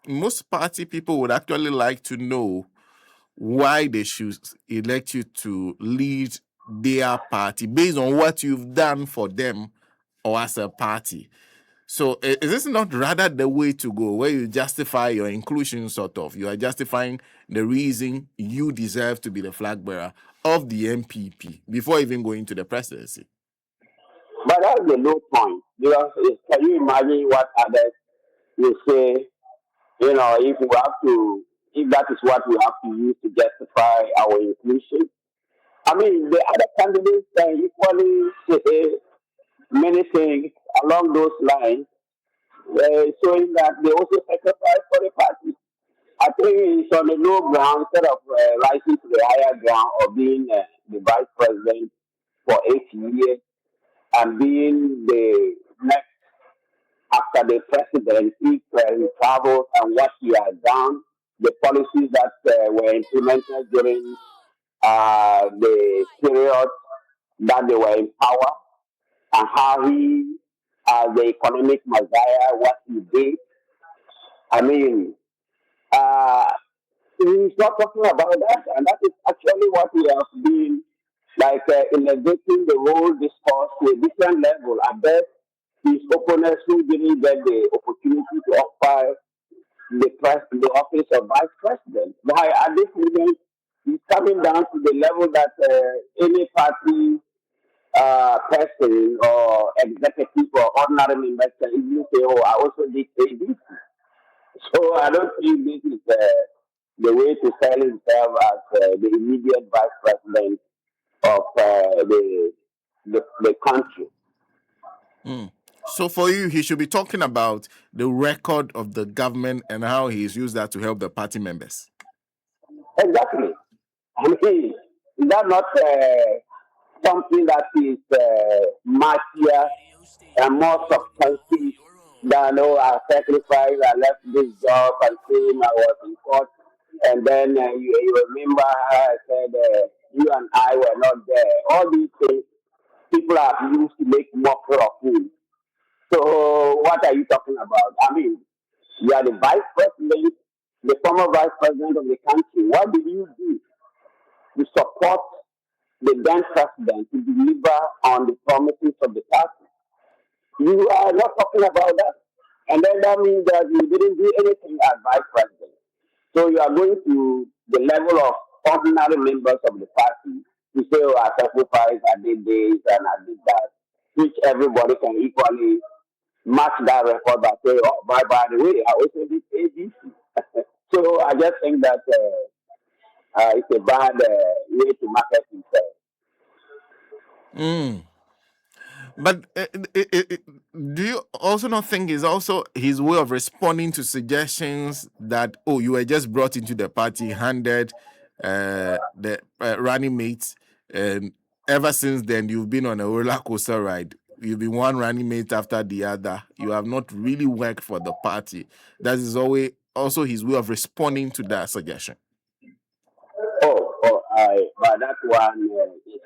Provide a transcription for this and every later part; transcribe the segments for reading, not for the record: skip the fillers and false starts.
most party people would actually like to know why they should elect you to lead their party based on what you've done for them or as a party. So is this not rather the way to go, where you justify your inclusion, sort of? You are justifying the reason you deserve to be the flag bearer of the MPP before even going to the presidency. But that's the low point. Because can you imagine what others will say, if that is what we have to use to justify our inclusion? I mean, the other candidates can equally say many things along those lines, showing that they also sacrifice for the party. I think it's on the low ground instead of rising to the higher ground or being the vice president for 8 years and being the next after the president, if he travels and what he has done, the policies that were implemented during the period that they were in power, and how he, the economic messiah, what he did. I mean, uh, he's not talking about that, and that is actually what we have been like elevating the whole discourse to a different level. I bet his opponents who didn't get the opportunity to occupy the office of vice president. Why at this moment he's coming down to the level that any party person or executive or ordinary member can easily say, "Oh, I also did ABC." So I don't think this is the way to sell himself as the immediate vice president of the country. Mm. So for you, he should be talking about the record of the government and how he's used that to help the party members. Exactly. I mean, is that not something that is mightier and more substantive than, oh, I sacrificed, I left this job and came, I was in court. And then you remember how I said, you and I were not there. All these things people have used to make mockery of him. So what are you talking about? I mean, you are the vice president, the former vice president of the country. What did you do to support the then president to deliver on the promises of the party? You are not talking about that. And then that means that you didn't do anything as vice president. So you are going to the level of ordinary members of the party to say, oh, I sacrificed, I did this, and I did that, which everybody can equally match that record by saying, oh, by the way, I also did ABC. So I just think that it's a bad way to market himself. Mm. But do you also not think it's also his way of responding to suggestions that, oh, you were just brought into the party, handed the running mates, and ever since then you've been on a roller coaster ride. You've been one running mate after the other. You have not really worked for the party. That is always also his way of responding to that suggestion. But that one is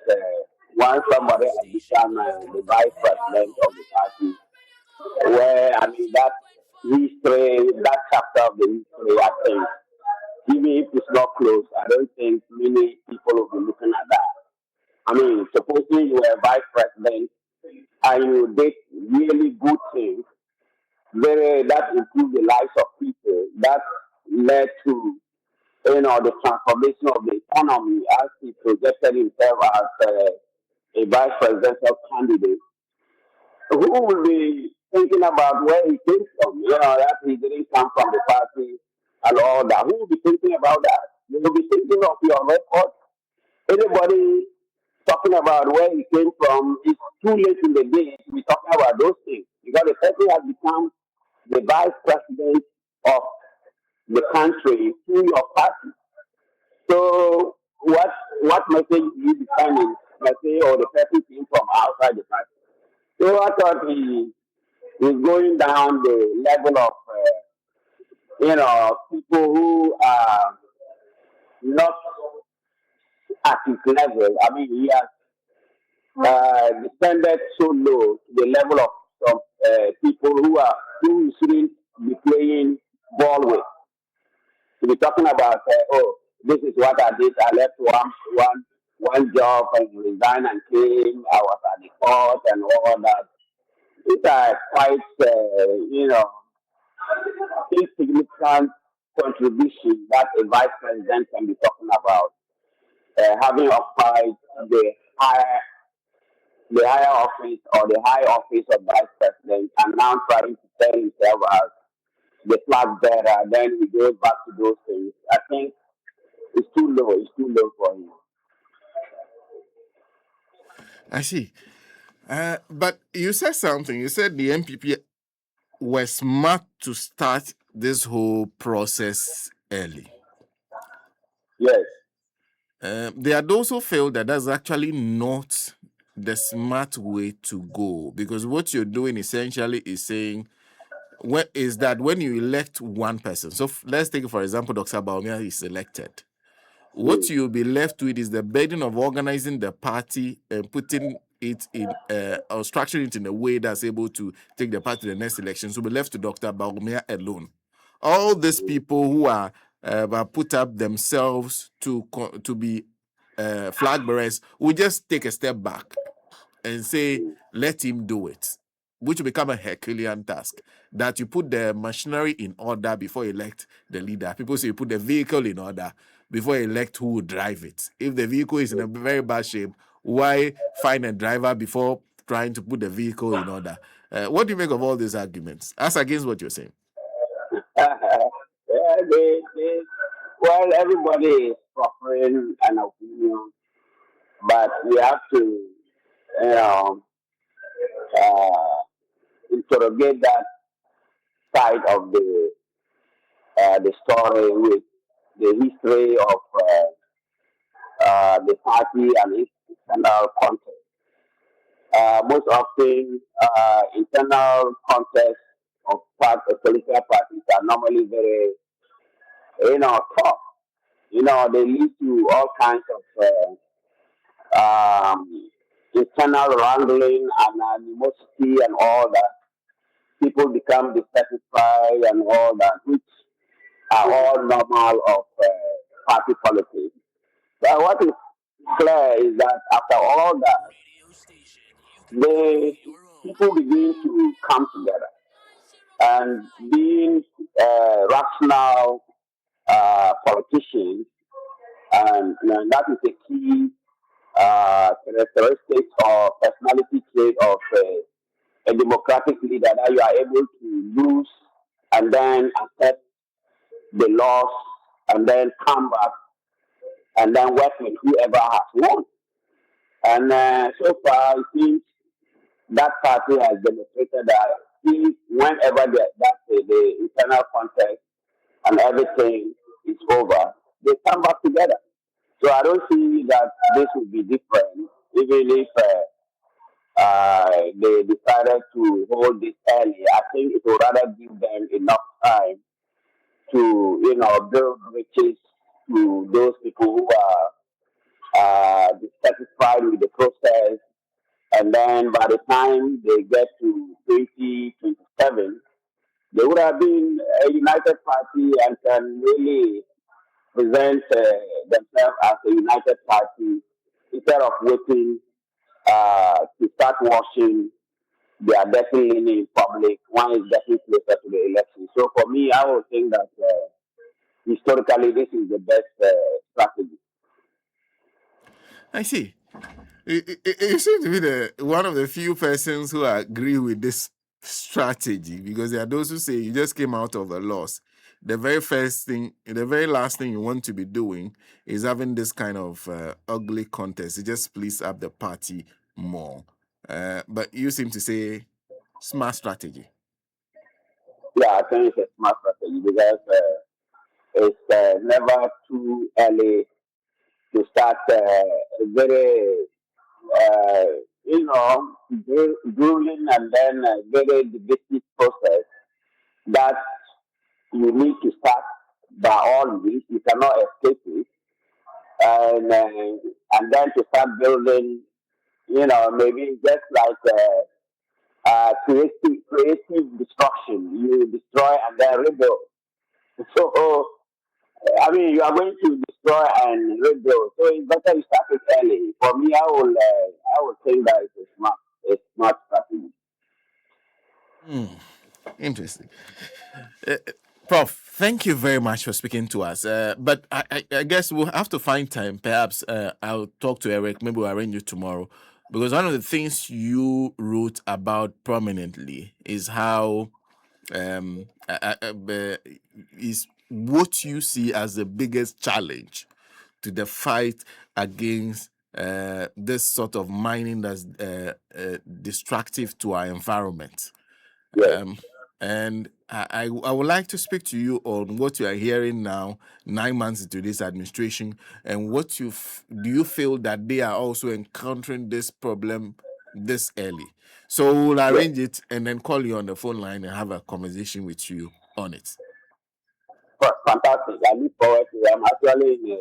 once somebody has become the vice president of the party, where I mean that history, that chapter of the history, I think, even if it's not close, I don't think many people will be looking at that. I mean, supposing you were vice president and you did really good things, that improved the lives of people, that led to the transformation of the economy as he projected himself as a vice presidential candidate. Who will be thinking about where he came from? That he didn't come from the party and all that. Who will be thinking about that? They will be thinking of your record. Anybody talking about where he came from, it's too late in the day to be talking about those things because the person has become the vice president of the country through your party. So what message do you define is message or the person came from outside the party? So I thought he is going down the level of people who are not at his level. I mean, he has descended so low to the level of some people who shouldn't be playing small way. To be talking about, oh, this is what I did. I left one job and resigned and came. I was at the court and all that. These are quite, insignificant contribution that a vice president can be talking about. Having occupied the higher the higher office or the high office of vice president and now trying to sell himself as the flag bearer, then he goes back to those things. I think it's too low. It's too low for him. I see. But you said something. You said the MPP were smart to start this whole process early. Yes. There are those who feel that that's actually not the smart way to go, because what you're doing essentially is saying, when you elect one person. So let's take, for example, Dr. Bawumia is elected. What Mm. you'll be left with is the burden of organizing the party and putting it in or structuring it in a way that's able to take the party to the next election. So we'll be left to Dr. Bawumia alone. All these people who are put up themselves to be flag bearers will just take a step back and say, let him do it, which will become a Herculean task. That you put the machinery in order before you elect the leader. People say you put the vehicle in order before you elect who will drive it. If the vehicle is in a very bad shape, why find a driver before trying to put the vehicle in order? What do you make of all these arguments as against what you're saying? Yeah, well, everybody is offering an opinion, but we have to, you know, uh, interrogate that side of the story with the history of the party and its internal context. Most often, internal context of political parties are normally very, tough. They lead to all kinds of internal wrangling and animosity and all that. People become dissatisfied and all that, which are all normal of party politics. But what is clear is that after all that, they people begin to come together and being rational politicians, and that is a key characteristic or personality trait of a democratic leader, that you are able to lose and then accept the loss and then come back and then work with whoever has won. And so far, I think that party has demonstrated that whenever the internal context and everything is over, they come back together. So I don't see that this would be different, even if they decided to hold this early. I think it would rather give them enough time to, build bridges to those people who are dissatisfied with the process. And then by the time they get to 2027, they would have been a united party and can really present themselves as a united party instead of waiting to start washing their dirty linen in public when it's getting closer to the election. So for me, I would think that historically this is the best strategy. I see. You seem to be one of the few persons who agree with this strategy, because there are those who say you just came out of a loss. The very last thing you want to be doing is having this kind of ugly contest. It just splits up the party more. But you seem to say smart strategy. Yeah, I think it's a smart strategy because it's never too early to start a very, uh, grueling and then very divisive process that you need to start by all means. You cannot escape it. And then to start building, maybe just like creative destruction. You destroy and then rebuild. So, I mean, you are going to destroy and rebuild. So it's better you start it early. For me, I will think that it's smart strategy. Hmm. Interesting. Uh, Prof, thank you very much for speaking to us. But I guess we'll have to find time. Perhaps I'll talk to Eric. Maybe we'll arrange it tomorrow. Because one of the things you wrote about prominently is how is what you see as the biggest challenge to the fight against this sort of mining that's destructive to our environment. Yes. Um, and I would like to speak to you on what you are hearing now, 9 months into this administration, and what do you feel that they are also encountering this problem this early? So we'll Yes. arrange it and then call you on the phone line and have a conversation with you on it. Fantastic. I look forward to it. I'm actually in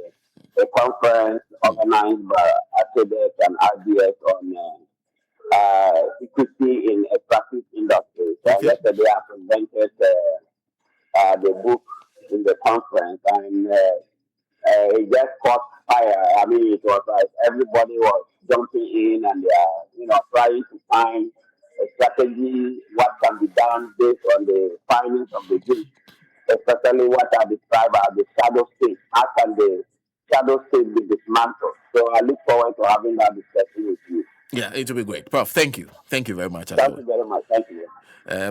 a conference Mm. organized by ACDES and RDS on equity in extractive industry. So Okay. yesterday I presented the book in the conference, and it just caught fire. I mean, it was like everybody was jumping in, and they are, trying to find a strategy, what can be done based on the findings of the book, especially what are described as the shadow state. How can the shadow state be dismantled? So I look forward to having that discussion with you. Yeah, it will be great. Prof, thank you. Thank you very much as Thank always. you very much. Thank you.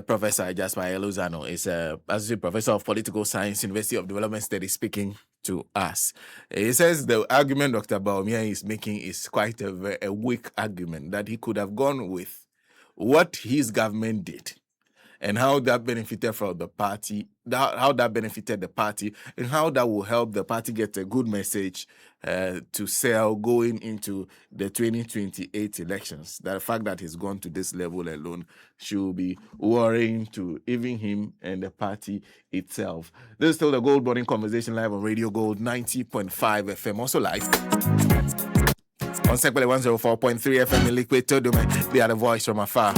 Professor Jasper Ayelazuno is associate professor of political science, University of Development Studies, speaking to us. He says the argument Dr. Bawumia is making is quite a weak argument, that he could have gone with what his government did and how that benefited from the party, how that benefited the party, and how that will help the party get a good message to sell going into the 2028 elections. The fact that he's gone to this level alone should be worrying to even him and the party itself. This is still the Gold Morning Conversation live on Radio Gold 90.5 FM, also live on Sekwele 104.3 FM in Liquid Todome. They are the voice from afar.